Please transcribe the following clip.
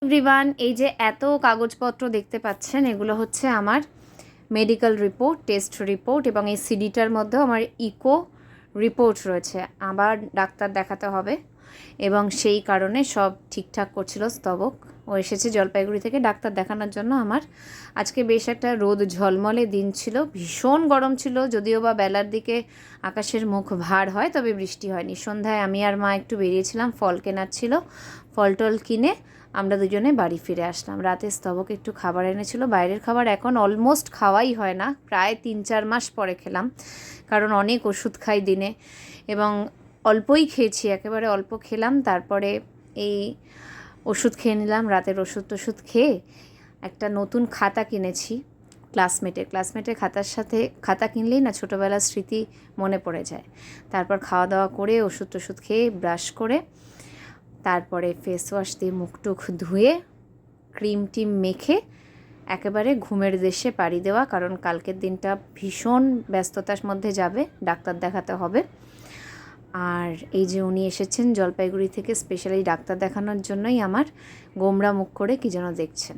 Everyone, এই যে এত কাগজপত্র দেখতে পাচ্ছেন, এগুলো হচ্ছে আমার মেডিকেল রিপোর্ট, টেস্ট রিপোর্ট, এবং এই সিডিটার মধ্যেও আমার ইকো রিপোর্ট রয়েছে। আবার ডাক্তার দেখাতে হবে এবং সেই কারণে সব ঠিকঠাক করছিল স্তবক। ও এসেছে জলপাইগুড়ি থেকে ডাক্তার দেখানোর জন্য। আমার আজকে বেশ একটা রোদ ঝলমলে দিন ছিল, ভীষণ গরম ছিল, যদিও বা বেলার দিকে আকাশের মুখ ভার হয়, তবে বৃষ্টি হয়নি। সন্ধ্যায় আমি আর মা একটু বেরিয়েছিলাম, ফল কেনার ছিল, ফল টল কিনে আমরা দুজনে বাড়ি ফিরে আসলাম। রাতে স্তবক একটু খাবার এনেছিল, বাইরের খাবার এখন অলমোস্ট খাওয়াই হয় না, প্রায় 3-4 মাস পরে খেলাম, কারণ অনেক ওষুধ খাই দিনে এবং অল্পই খেয়েছি, একেবারে অল্প খেলাম। তারপরে এই ওষুধ খেয়ে নিলাম। রাতের ওষুধ খেয়ে একটা নতুন খাতা কিনেছি ক্লাসমেটের খাতার সাথে, খাতা কিনলেই না ছোটোবেলার স্মৃতি মনে পড়ে যায়। তারপর খাওয়া দাওয়া করে ওষুধ খেয়ে ব্রাশ করে তারপরে ফেস ওয়াশ দিয়ে মুখ টুখ ধুয়ে ক্রিম টিম মেখে একেবারে ঘুমের দেশে পাড়ি দেওয়া, কারণ কালকের দিনটা ভীষণ ব্যস্ততার মধ্যে যাবে, ডাক্তার দেখাতে হবে। আর এই যে উনি এসেছেন জলপাইগুড়ি থেকে স্পেশালি ডাক্তার দেখানোর জন্যই আমার গোমড়া মুখ করে কী যেন দেখছেন।